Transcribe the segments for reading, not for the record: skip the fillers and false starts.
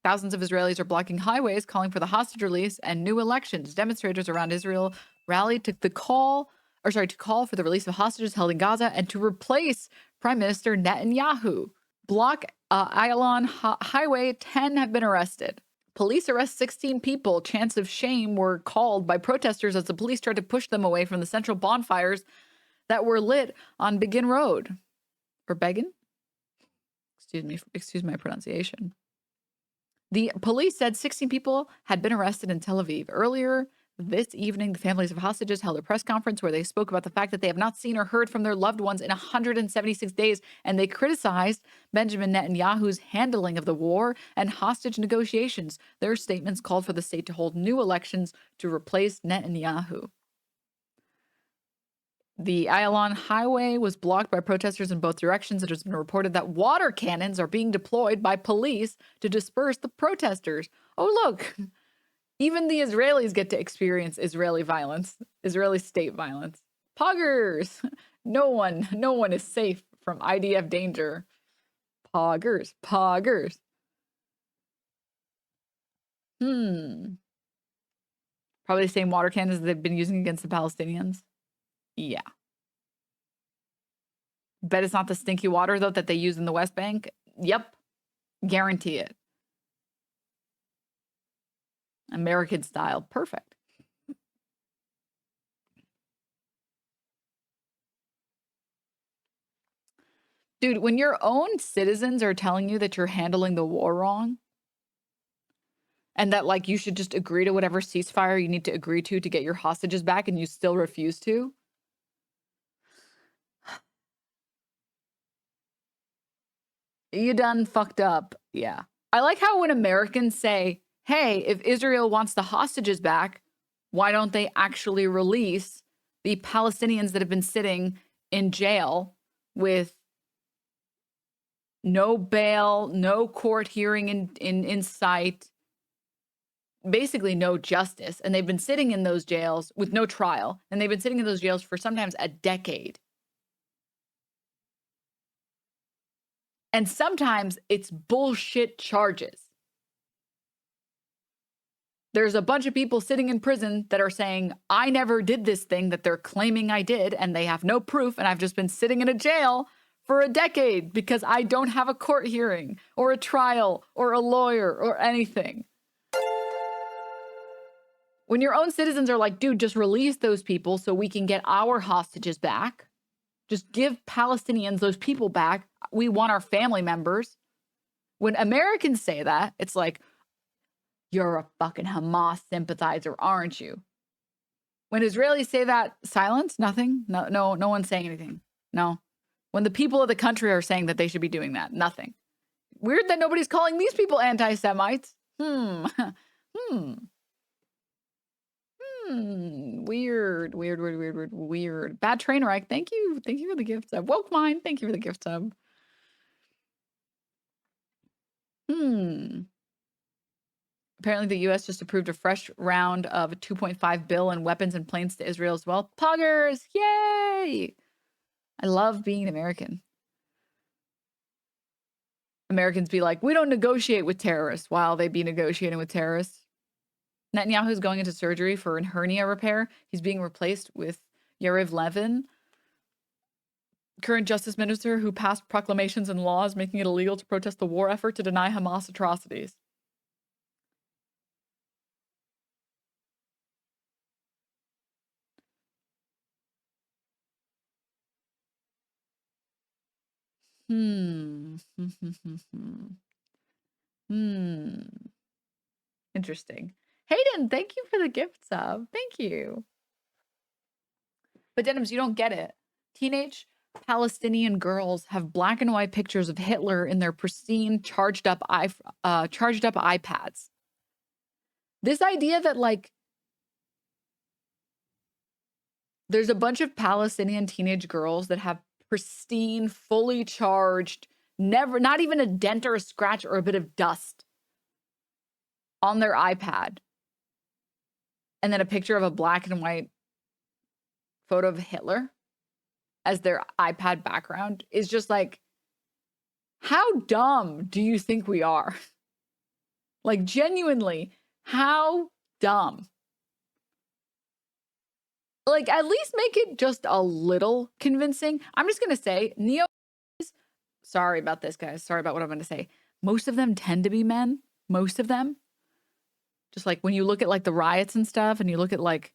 Thousands of Israelis are blocking highways, calling for the hostage release and new elections. Demonstrators around Israel rallied to call for the release of hostages held in Gaza and to replace Prime Minister Netanyahu. Block Ayalon Highway, 10 have been arrested. Police arrest 16 people. Chants of shame were called by protesters as the police tried to push them away from the central bonfires that were lit on Begin Road. Or Begin? Excuse my pronunciation. The police said 16 people had been arrested in Tel Aviv. Earlier this evening, the families of hostages held a press conference where they spoke about the fact that they have not seen or heard from their loved ones in 176 days, and they criticized Benjamin Netanyahu's handling of the war and hostage negotiations. Their statements called for the state to hold new elections to replace Netanyahu. The Ayalon Highway was blocked by protesters in both directions. It has been reported that water cannons are being deployed by police to disperse the protesters. Oh, look, even the Israelis get to experience Israeli violence, Israeli state violence. Poggers! No one is safe from IDF danger. Poggers. Probably the same water cannons they've been using against the Palestinians. Yeah. Bet it's not the stinky water, though, that they use in the West Bank. Yep. Guarantee it. American style. Perfect. Dude, when your own citizens are telling you that you're handling the war wrong and that, like, you should just agree to whatever ceasefire you need to agree to get your hostages back and you still refuse to, you done fucked up. Yeah. I like how when Americans say, hey, if Israel wants the hostages back, why don't they actually release the Palestinians that have been sitting in jail with no bail, no court hearing in sight, basically no justice. And they've been sitting in those jails with no trial. And they've been sitting in those jails for sometimes a decade. And sometimes it's bullshit charges. There's a bunch of people sitting in prison that are saying, I never did this thing that they're claiming I did, and they have no proof, and I've just been sitting in a jail for a decade because I don't have a court hearing or a trial or a lawyer or anything. When your own citizens are like, dude, just release those people so we can get our hostages back. Just give Palestinians those people back. We want our family members. When Americans say that, it's like, you're a fucking Hamas sympathizer, aren't you? When Israelis say that, silence, nothing. No one's saying anything. No. When the people of the country are saying that they should be doing that, nothing. Weird that nobody's calling these people anti-Semites. Weird. Bad train wreck. Thank you for the gift sub. Woke mine. Thank you for the gift sub. Apparently the U.S. just approved a fresh round of a $2.5 billion in weapons and planes to Israel as well. Poggers! Yay! I love being an American. Americans be like, we don't negotiate with terrorists while they be negotiating with terrorists. Netanyahu's going into surgery for a hernia repair. He's being replaced with Yariv Levin, current justice minister who passed proclamations and laws making it illegal to protest the war effort to deny Hamas atrocities. Interesting. Hayden, thank you for the gift sub. Thank you. But Denims, you don't get it. Teenage Palestinian girls have black and white pictures of Hitler in their pristine, charged up iPads. This idea that, like, there's a bunch of Palestinian teenage girls that have pristine, fully charged, not even a dent or a scratch or a bit of dust on their iPad. And then a picture of a black and white photo of Hitler as their iPad background is just like, how dumb do you think we are? Like, genuinely, how dumb. Like, at least make it just a little convincing. I'm just going to say, sorry about this, guys. Sorry about what I'm going to say. Most of them tend to be men. Most of them. Just like when you look at like the riots and stuff and you look at like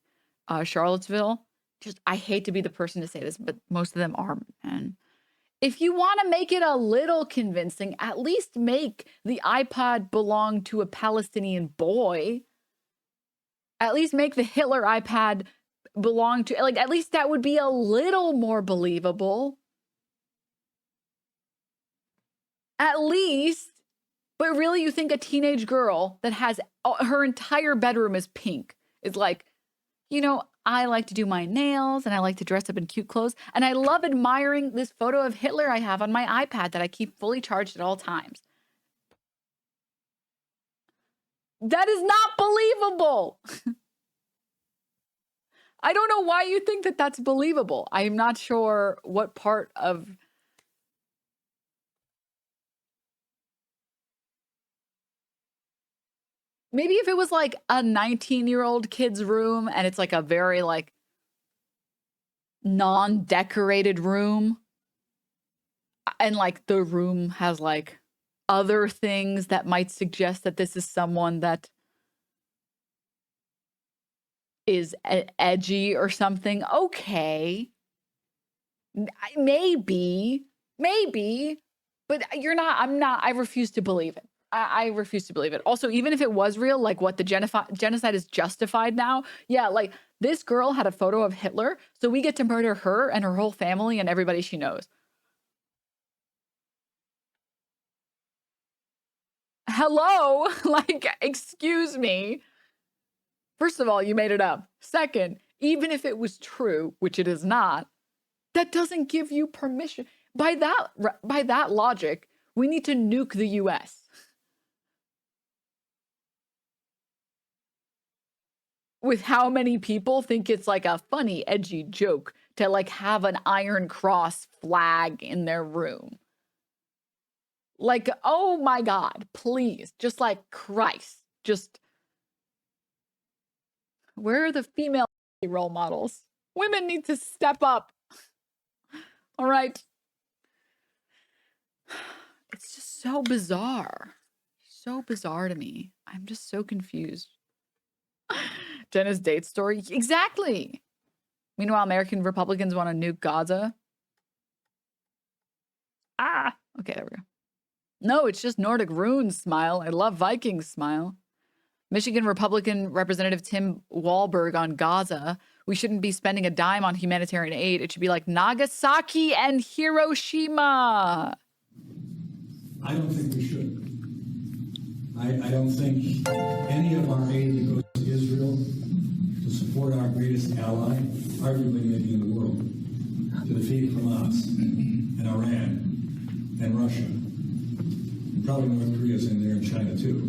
Charlottesville, just, I hate to be the person to say this, but most of them are men. If you want to make it a little convincing, at least make the iPod belong to a Palestinian boy. At least make the Hitler iPad belong to, like, at least that would be a little more believable. At least. But really, you think a teenage girl that has her entire bedroom is pink is like, you know, I like to do my nails and I like to dress up in cute clothes. And I love admiring this photo of Hitler I have on my iPad that I keep fully charged at all times. That is not believable. I don't know why you think that that's believable. I'm not sure what part of... Maybe if it was like a 19-year-old kid's room and it's like a very like non-decorated room and like the room has like other things that might suggest that this is someone that is edgy or something. Okay. Maybe, but I refuse to believe it. I refuse to believe it. Also, even if it was real, like what the genocide is justified now. Yeah, like this girl had a photo of Hitler, so we get to murder her and her whole family and everybody she knows. Hello? Like, excuse me. First of all, you made it up. Second, even if it was true, which it is not, that doesn't give you permission. By that logic, we need to nuke the US. With how many people think it's like a funny, edgy joke to like have an Iron Cross flag in their room. Like, oh my God, please. Just like Christ. Just, where are the female role models? Women need to step up. All right. It's just so bizarre. So bizarre to me. I'm just so confused. Jenna's date story. Exactly. Meanwhile, American Republicans want to nuke Gaza. Okay, there we go. No, it's just Nordic Runes smile. I love Vikings smile. Michigan Republican Representative Tim Walberg on Gaza. We shouldn't be spending a dime on humanitarian aid. It should be like Nagasaki and Hiroshima. I don't think we should. I don't think any of our aid that goes to Israel to support our greatest ally, arguably maybe in the world, to defeat Hamas and Iran and Russia, and probably North Korea's in there and China too,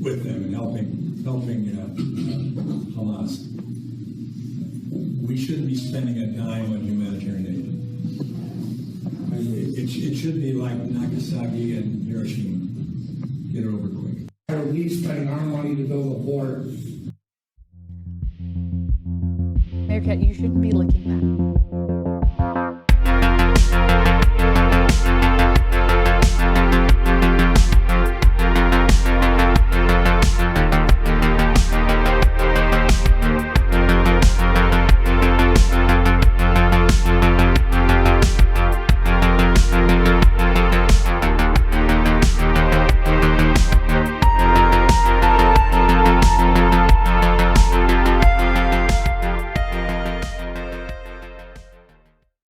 with them and helping Hamas. We shouldn't be spending a dime on humanitarian aid. It should be like Nagasaki and Hiroshima. Get it over quick. Are we spending our money to build a border? Meerkat, you shouldn't be looking